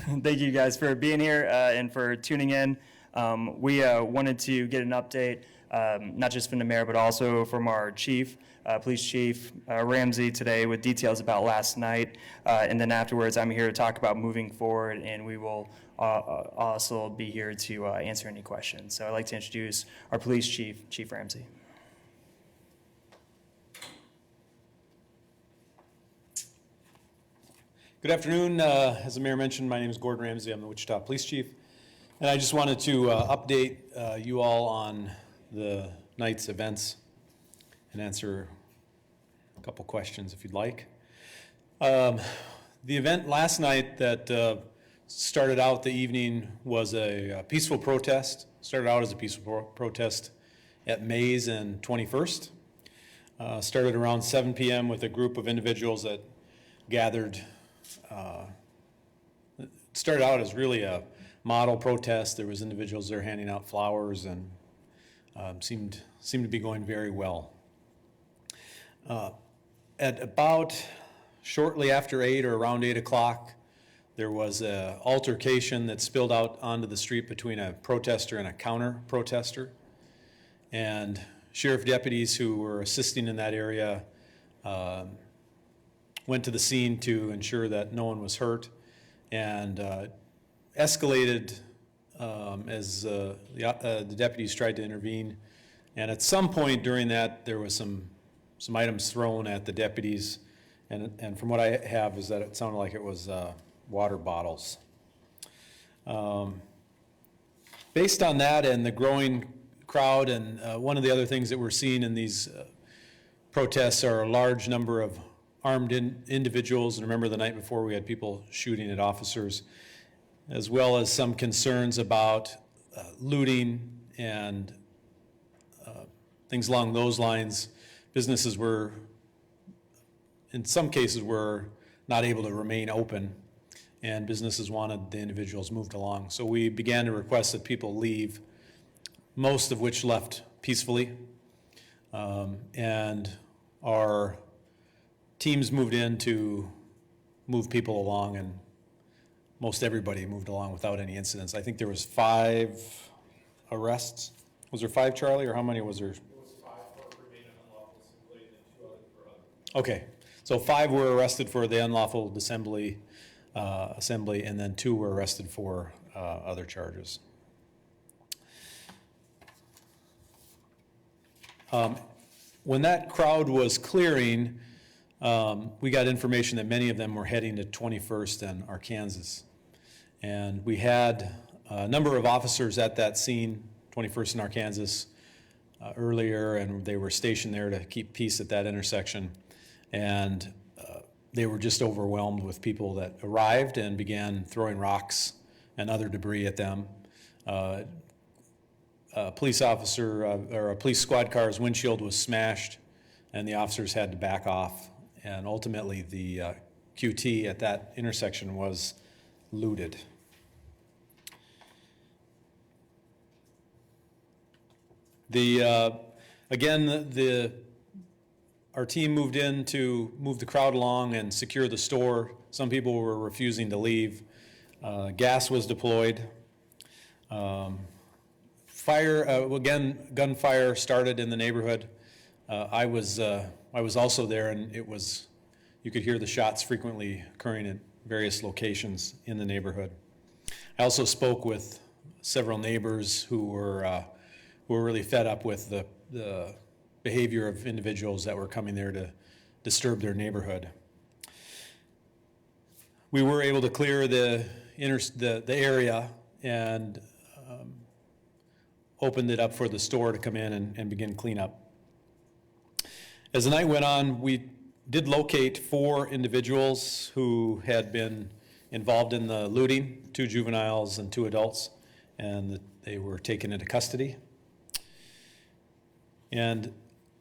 Thank you guys for being here and for tuning in. We wanted to get an update, not just from the mayor, but also from our chief, police chief, Ramsey, today with details about last night. And then afterwards, I'm here to talk about moving forward, and we will also be here to answer any questions. So I'd like to introduce our police chief, Chief Ramsey. Good afternoon. As the mayor mentioned, my name is Gordon Ramsay. I'm the Wichita Police Chief. And I just wanted to update you all on the night's events and answer a couple questions if you'd like. The event last night that started out the evening was a peaceful protest. Started out as a peaceful protest at Mays and 21st. Started around 7 p.m. with a group of individuals that gathered. It started out as really a model protest. There was individuals there handing out flowers and seemed to be going very well. At about shortly after 8 or around 8 o'clock, there was an altercation that spilled out onto the street between a protester and a counter protester. And sheriff deputies who were assisting in that area went to the scene to ensure that no one was hurt, and escalated as the deputies tried to intervene. And at some point during that, there was some items thrown at the deputies, and from what I have is that it sounded like it was water bottles. Based on that and the growing crowd, and one of the other things that we're seeing in these protests are a large number of armed individuals, and remember the night before we had people shooting at officers, as well as some concerns about looting and things along those lines. Businesses were, in some cases, were not able to remain open, and businesses wanted the individuals moved along. So we began to request that people leave, most of which left peacefully, and our teams moved in to move people along, and most everybody moved along without any incidents. I think there was 5 arrests. Was there 5, Charlie, or how many was there? It was 5 for remaining unlawful assembly and then 2 others for other. Okay, so 5 were arrested for the unlawful assembly, and then 2 were arrested for other charges. When that crowd was clearing, we got information that many of them were heading to 21st and Arkansas. And we had a number of officers at that scene, 21st and Arkansas, earlier, and they were stationed there to keep peace at that intersection. And they were just overwhelmed with people that arrived and began throwing rocks and other debris at them. A police officer, or a police squad car's windshield was smashed, and the officers had to back off. And ultimately, the QT at that intersection was looted. Our team moved in to move the crowd along and secure the store. Some people were refusing to leave. Gas was deployed. Gunfire started in the neighborhood. I was also there, and you could hear the shots frequently occurring at various locations in the neighborhood. I also spoke with several neighbors who were really fed up with the behavior of individuals that were coming there to disturb their neighborhood. We were able to clear the area and opened it up for the store to come in and begin cleanup. As the night went on, we did locate 4 individuals who had been involved in the looting, 2 juveniles and 2 adults, and they were taken into custody. And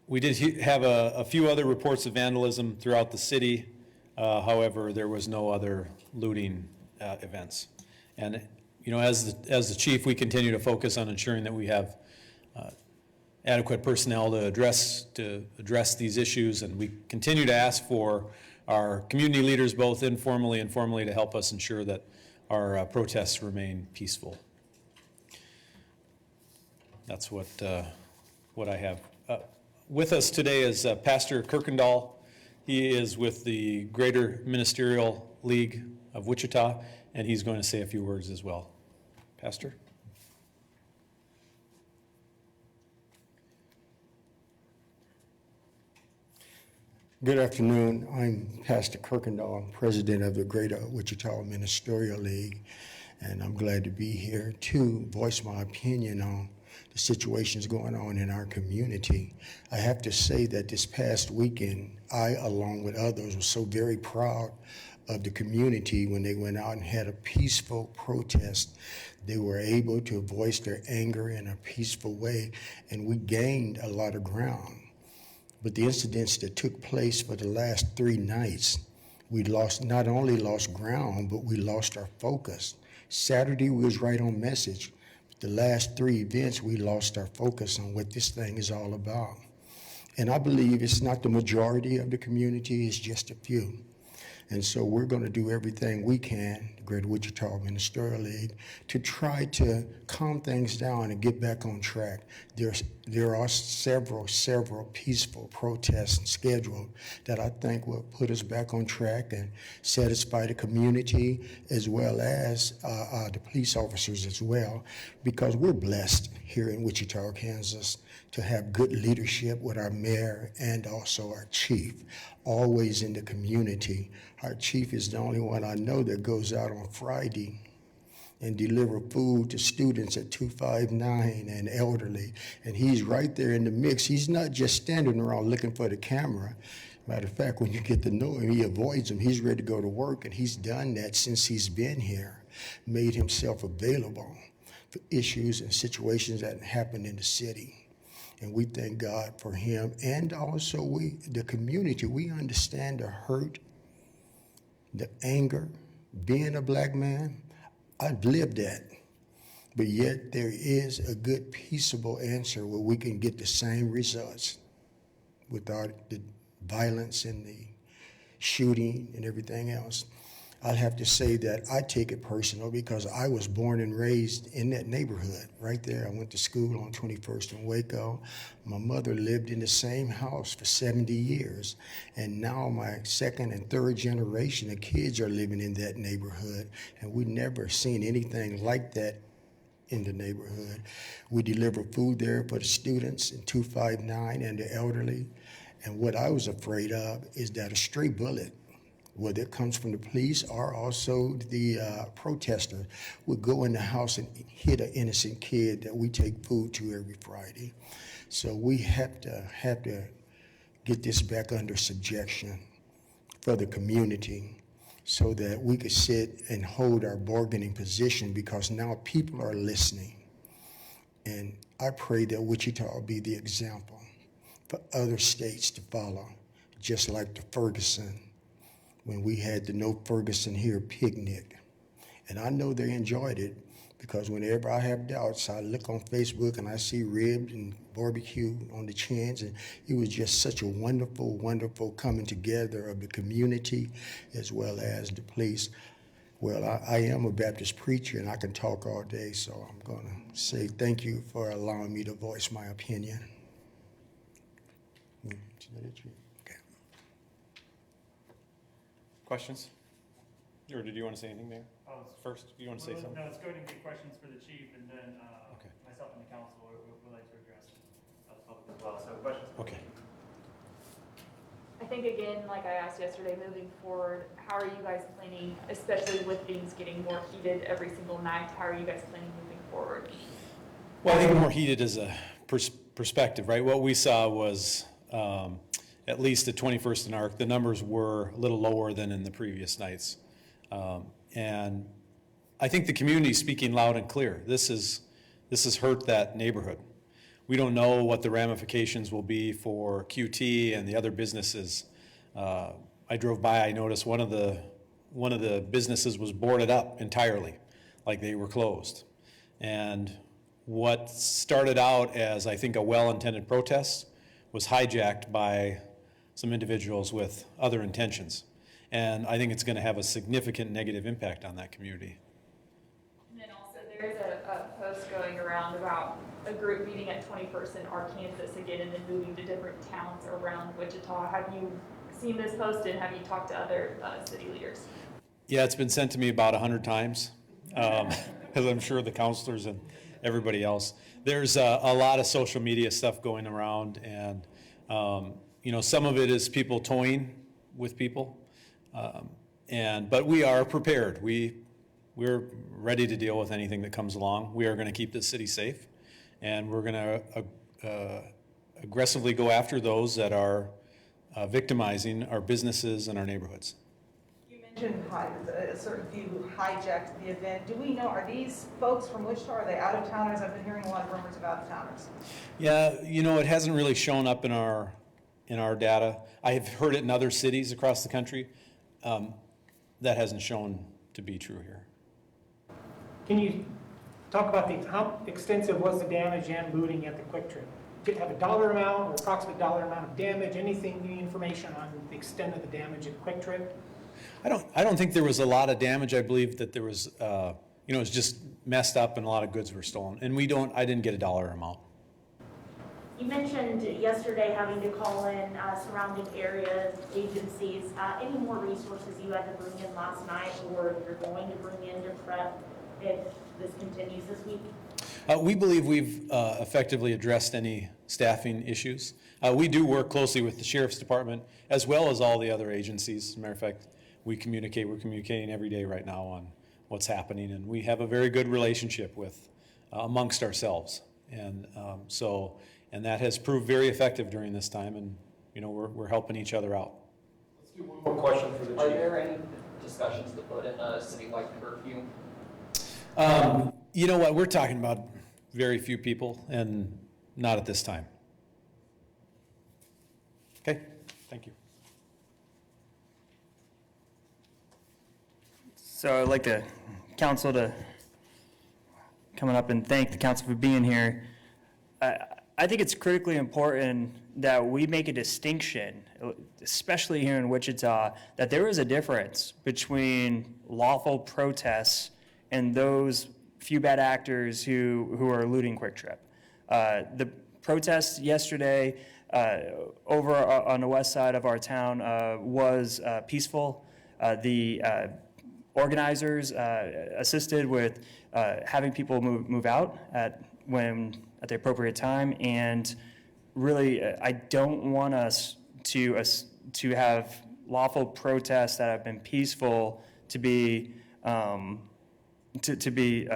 we did have a few other reports of vandalism throughout the city. However, there was no other looting events. And as the chief, we continue to focus on ensuring that we have adequate personnel to address these issues, and we continue to ask for our community leaders, both informally and formally, to help us ensure that our protests remain peaceful. That's what I have. With us today is Pastor Kirkendall. He is with the Greater Ministerial League of Wichita, and he's going to say a few words as well. Pastor? Good afternoon. I'm Pastor Kirkendall. I'm president of the Greater Wichita Ministerial League, and I'm glad to be here to voice my opinion on the situations going on in our community. I have to say that this past weekend, I, along with others, was so very proud of the community when they went out and had a peaceful protest. They were able to voice their anger in a peaceful way, and we gained a lot of ground. But the incidents that took place for the last 3 nights, we not only lost ground, but we lost our focus. Saturday, we was right on message. The last 3 events, we lost our focus on what this thing is all about. And I believe it's not the majority of the community, it's just a few. And so we're going to do everything we can, the Greater Wichita Ministerial League, to try to calm things down and get back on track. There are several peaceful protests scheduled that I think will put us back on track and satisfy the community as well as the police officers as well, because we're blessed here in Wichita, Kansas, to have good leadership with our mayor and also our chief, always in the community. Our chief is the only one I know that goes out on Friday and deliver food to students at 259 and elderly. And he's right there in the mix. He's not just standing around looking for the camera. Matter of fact, when you get to know him, he avoids them. He's ready to go to work, and he's done that since he's been here, made himself available for issues and situations that happen in the city. And we thank God for him. And also the community, we understand the hurt, the anger, being a black man. I've lived that. But yet there is a good, peaceable answer where we can get the same results without the violence and the shooting and everything else. I'd have to say that I take it personal because I was born and raised in that neighborhood right there. I went to school on 21st in Waco. My mother lived in the same house for 70 years. And now my second and third generation of kids are living in that neighborhood. And we've never seen anything like that in the neighborhood. We deliver food there for the students in 259 and the elderly. And what I was afraid of is that a stray bullet, whether it comes from the police or also the protester, would go in the house and hit an innocent kid that we take food to every Friday. So we have to get this back under subjection for the community so that we could sit and hold our bargaining position, because now people are listening. And I pray that Wichita will be the example for other states to follow, just like the Ferguson, when we had the No Ferguson Here picnic. And I know they enjoyed it, because whenever I have doubts, I look on Facebook and I see ribs and barbecue on the chins, and it was just such a wonderful, wonderful coming together of the community as well as the police. Well, I am a Baptist preacher and I can talk all day, so I'm gonna say thank you for allowing me to voice my opinion. Okay. Questions? Or did you want to say anything there? First, do you want to say something? No, let's go ahead and get questions for the chief, and then Okay. myself and the council would like to address the public as well. So questions? Okay. I think, again, like I asked yesterday, moving forward, how are you guys planning, especially with things getting more heated every single night, how are you guys planning moving forward? Well, I think more heated is a perspective, right? What we saw was, at least at 21st and Arc, the numbers were a little lower than in the previous nights. And I think the community is speaking loud and clear. This has hurt that neighborhood. We don't know what the ramifications will be for QT and the other businesses. I drove by, I noticed one of the businesses was boarded up entirely, like they were closed. And what started out as, I think, a well-intended protest was hijacked by some individuals with other intentions. And I think it's going to have a significant negative impact on that community. There's a post going around about a group meeting at 21st in Arkansas again and then moving to different towns around Wichita. Have you seen this post and have you talked to other city leaders? Yeah, it's been sent to me about 100 times, as I'm sure the counselors and everybody else. There's a lot of social media stuff going around, and some of it is people toying with people, but we are prepared. We're ready to deal with anything that comes along. We are going to keep the city safe, and we're going to aggressively go after those that are victimizing our businesses and our neighborhoods. You mentioned a certain few hijacked the event. Do we know, are these folks from Wichita, are they out of towners? I've been hearing a lot of rumors of out of towners. Yeah, it hasn't really shown up in our data. I have heard it in other cities across the country. That hasn't shown to be true here. Can you talk about how extensive was the damage and looting at the Quick Trip? Did it have a dollar amount or approximate dollar amount of damage? Any information on the extent of the damage at Quick Trip? I don't think there was a lot of damage. I believe that there was, it was just messed up and a lot of goods were stolen. And I didn't get a dollar amount. You mentioned yesterday having to call in surrounding area agencies. Any more resources you had to bring in last night or you're going to bring in to prep if this continues this week? We believe we've effectively addressed any staffing issues. We do work closely with the Sheriff's Department as well as all the other agencies. As a matter of fact, we're communicating every day right now on what's happening, and we have a very good relationship with amongst ourselves. And and that has proved very effective during this time, and we're helping each other out. Let's do one more question for the chief. Are there any discussions to put in a citywide curfew? You know what, we're talking about very few people and not at this time. Okay, thank you. So I'd like the council to come up and thank the council for being here. I think it's critically important that we make a distinction, especially here in Wichita, that there is a difference between lawful protests and those few bad actors who are looting Quick Trip. The protests yesterday over on the west side of our town was peaceful. The organizers assisted with having people move out at the appropriate time, and really, I don't want us to have lawful protests that have been peaceful to be to be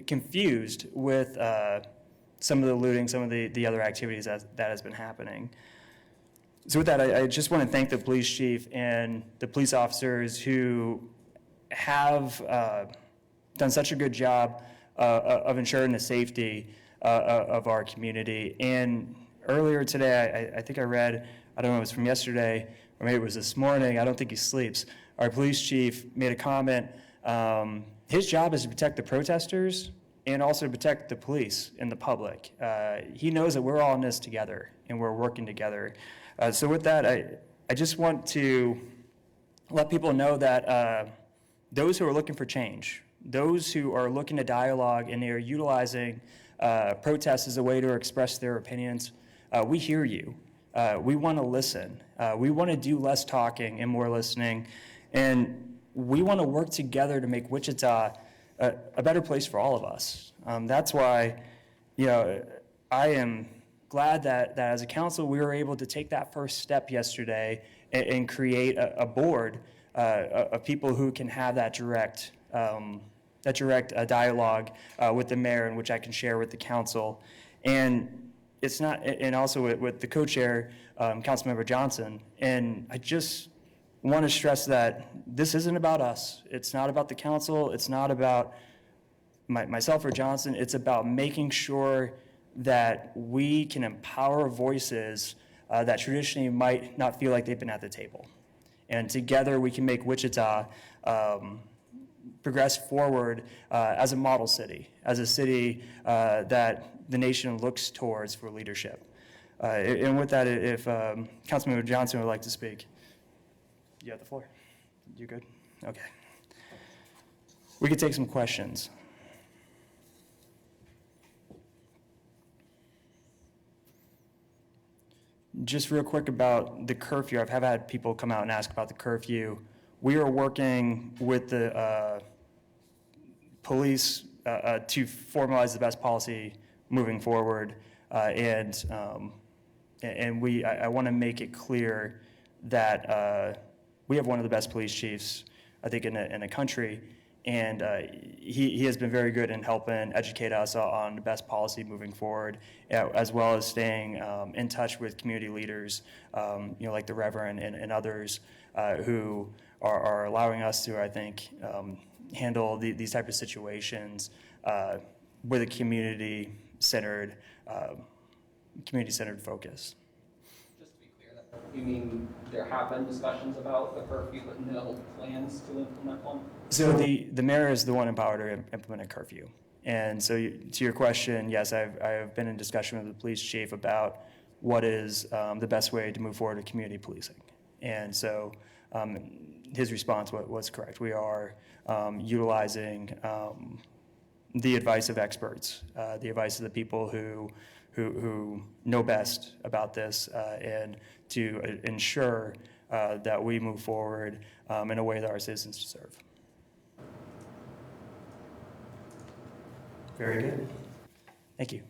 confused with some of the looting, some of the other activities that has been happening. So with that, I just want to thank the police chief and the police officers who have done such a good job of ensuring the safety of our community. And earlier today, I think I read, I don't know if it was from yesterday, or maybe it was this morning, I don't think he sleeps, our police chief made a comment. His job is to protect the protesters and also to protect the police and the public. He knows that we're all in this together and we're working together. So with that, I just want to let people know that those who are looking for change, those who are looking to dialogue and they are utilizing protests as a way to express their opinions, we hear you. We want to listen. We want to do less talking and more listening. And we want to work together to make Wichita a better place for all of us. That's why, I am glad that as a council, we were able to take that first step yesterday and create a board of people who can have that direct dialogue with the mayor, and which I can share with the council. And it's not, and also with the co-chair, Councilmember Johnson. And I just want to stress that this isn't about us. It's not about the council. It's not about myself or Johnson. It's about making sure that we can empower voices that traditionally might not feel like they've been at the table. And together we can make Wichita progress forward as a model city, as a city that the nation looks towards for leadership. And with that, if Councilmember Johnson would like to speak, you have the floor. You good? Okay. We could take some questions. Just real quick about the curfew. I've have had people come out and ask about the curfew. We are working with the police to formalize the best policy moving forward. And I want to make it clear that we have one of the best police chiefs, I think, in the country. And he has been very good in helping educate us on the best policy moving forward, as well as staying in touch with community leaders, like the Reverend and others who are allowing us to, I think, handle these type of situations with a community-centered focus. Just to be clear, you mean there have been discussions about the curfew, but no plans to implement one? So the mayor is the one empowered to implement a curfew. And so to your question, yes, I have been in discussion with the police chief about what is the best way to move forward with community policing. And so his response was correct. We are utilizing the advice of experts, the advice of the people who know best about this, and to ensure that we move forward in a way that our citizens deserve. Very good. Thank you.